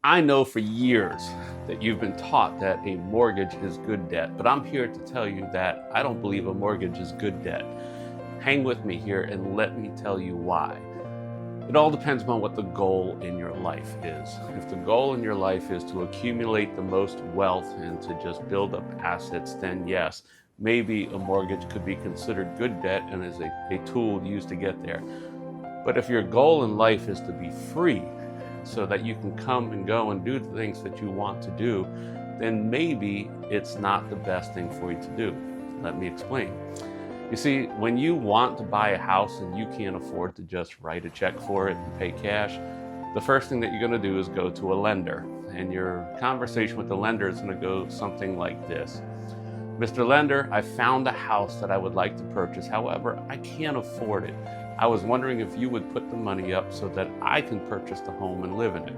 I know for years that you've been taught that a mortgage is good debt, but I'm here to tell you that I don't believe a mortgage is good debt. Hang with me here and let me tell you why. It all depends on what the goal in your life is. If the goal in your life is to accumulate the most wealth and to just build up assets, then yes, maybe a mortgage could be considered good debt and is a tool used to get there. But if your goal in life is to be free, so that you can come and go and do the things that you want to do, then maybe it's not the best thing for you to do. Let me explain. You see, when you want to buy a house and you can't afford to just write a check for it and pay cash, the first thing that you're going to do is go to a lender. And your conversation with the lender is going to go something like this. Mr. Lender, I found a house that I would like to purchase. However, I can't afford it. I was wondering if you would put the money up so that I can purchase the home and live in it.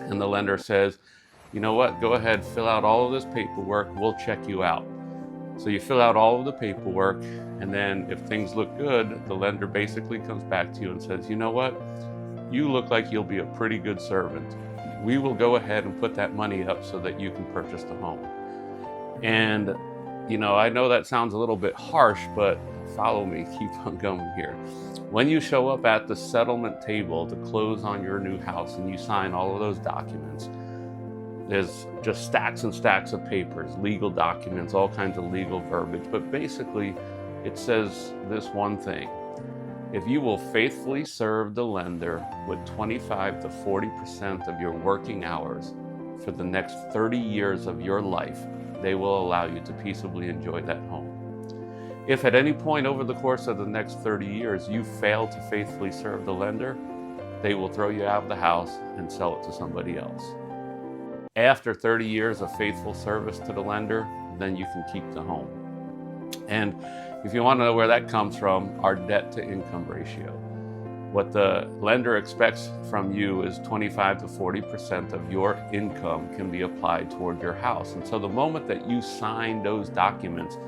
And the lender says, you know what, go ahead, fill out all of this paperwork, we'll check you out. So you fill out all of the paperwork, and then if things look good, the lender basically comes back to you and says, you know what, you look like you'll be a pretty good servant. We will go ahead and put that money up so that you can purchase the home. And I know that sounds a little bit harsh, but follow me, keep on going here. When you show up at the settlement table to close on your new house and you sign all of those documents, there's just stacks and stacks of papers, legal documents, all kinds of legal verbiage. But basically, it says this one thing. If you will faithfully serve the lender with 25 to 40% of your working hours for the next 30 years of your life, they will allow you to peaceably enjoy that home. If at any point over the course of the next 30 years you fail to faithfully serve the lender, they will throw you out of the house and sell it to somebody else. After 30 years of faithful service to the lender, then you can keep the home. And if you want to know where that comes from, our debt to income ratio. What the lender expects from you is 25 to 40% of your income can be applied toward your house. And so the moment that you sign those documents,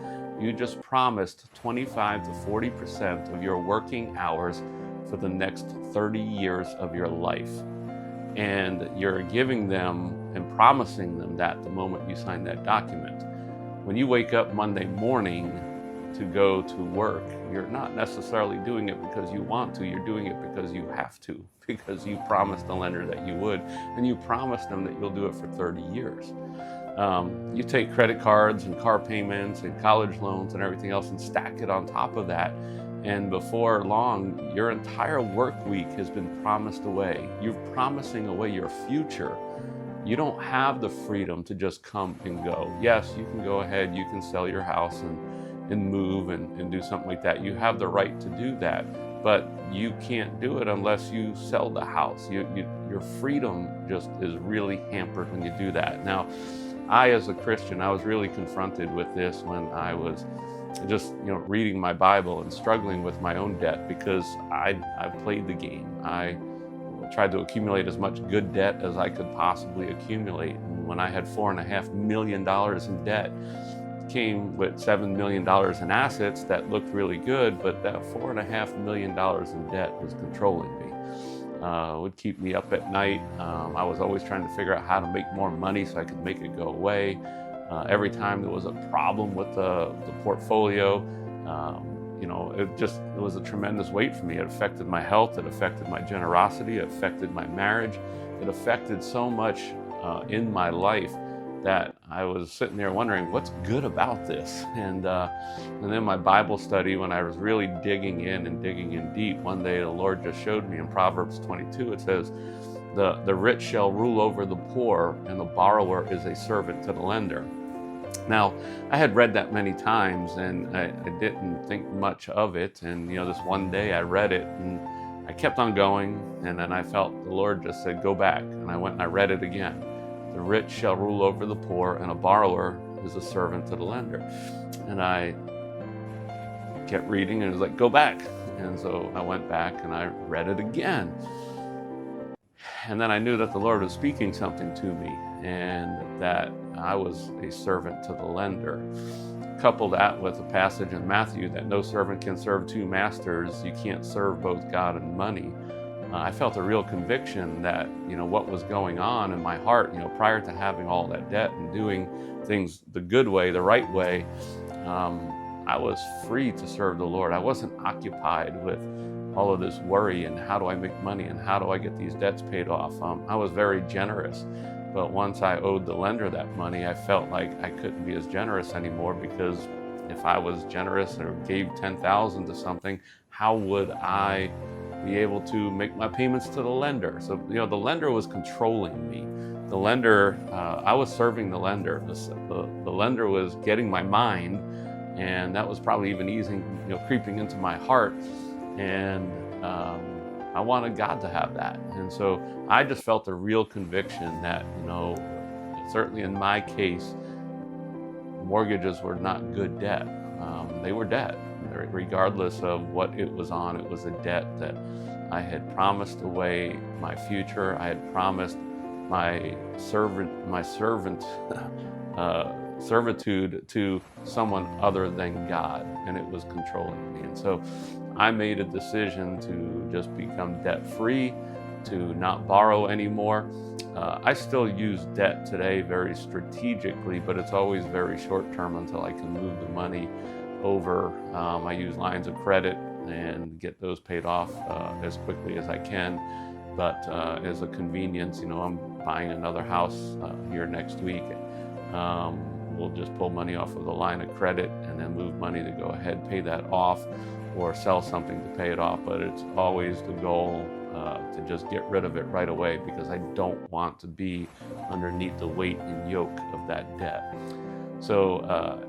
you just promised 25 to 40% of your working hours for the next 30 years of your life. And you're giving them and promising them that the moment you sign that document. When you wake up Monday morning to go to work, you're not necessarily doing it because you want to, you're doing it because you have to, because you promised the lender that you would, and you promised them that you'll do it for 30 years. You take credit cards and car payments and college loans and everything else and stack it on top of that, and before long, your entire work week has been promised away. You're promising away your future. You don't have the freedom to just come and go. Yes, you can go ahead, you can sell your house and move and do something like that. You have the right to do that, but you can't do it unless you sell the house. Your freedom just is really hampered when you do that. Now, I, as a Christian, I was really confronted with this when I was just reading my Bible and struggling with my own debt, because I played the game. I tried to accumulate as much good debt as I could possibly accumulate. And when I had $4.5 million in debt, came with $7 million in assets that looked really good, but that $4.5 million in debt was controlling me. It would keep me up at night. I was always trying to figure out how to make more money so I could make it go away. Every time there was a problem with the portfolio, it was a tremendous weight for me. It affected my health, it affected my generosity, it affected my marriage, it affected so much in my life that I was sitting there wondering, what's good about this? And then my Bible study, when I was really digging in deep, one day the Lord just showed me in Proverbs 22, it says, the rich shall rule over the poor, and the borrower is a servant to the lender. Now, I had read that many times, and I didn't think much of it. And this one day I read it, and I kept on going, and then I felt the Lord just said, go back. And I went and I read it again. The rich shall rule over the poor, and a borrower is a servant to the lender. And I kept reading, and it was like, go back. And so I went back and I read it again. And then I knew that the Lord was speaking something to me, and that I was a servant to the lender. Couple that with a passage in Matthew that no servant can serve two masters. You can't serve both God and money. I felt a real conviction that, what was going on in my heart, prior to having all that debt and doing things the good way, the right way, I was free to serve the Lord. I wasn't occupied with all of this worry and how do I make money and how do I get these debts paid off. I was very generous, but once I owed the lender that money, I felt like I couldn't be as generous anymore, because if I was generous or gave 10,000 to something, how would I be able to make my payments to the lender? So, the lender was controlling me. The lender, I was serving the lender. The lender was getting my mind, and that was probably even creeping into my heart. And I wanted God to have that. And so I just felt a real conviction that, certainly in my case, mortgages were not good debt. They were debt. Regardless of what it was on, it was a debt that I had promised away my future. I had promised my servitude to someone other than God, and it was controlling me. And so I made a decision to just become debt-free, to not borrow anymore. I still use debt today very strategically, but it's always very short-term until I can move the money over. I use lines of credit and get those paid off as quickly as I can. But as a convenience, I'm buying another house here next week. We'll just pull money off of the line of credit and then move money to go ahead, pay that off, or sell something to pay it off. But it's always the goal to just get rid of it right away, because I don't want to be underneath the weight and yoke of that debt. So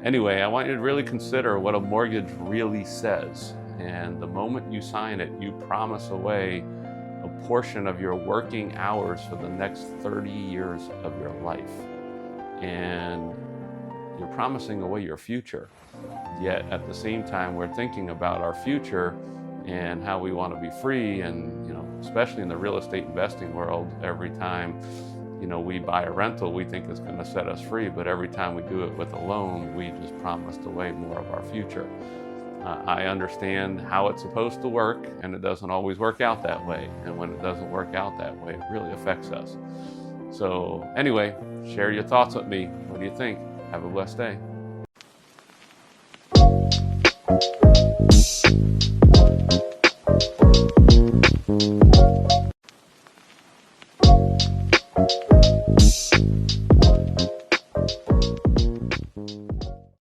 anyway, I want you to really consider what a mortgage really says. And the moment you sign it, you promise away a portion of your working hours for the next 30 years of your life. And you're promising away your future. Yet at the same time, we're thinking about our future and how we want to be free. And, especially in the real estate investing world, every time we buy a rental, we think it's going to set us free, but every time we do it with a loan, we just promised away more of our future. I understand how it's supposed to work, and it doesn't always work out that way. And when it doesn't work out that way, it really affects us. So anyway, share your thoughts with me. What do you think? Have a blessed day.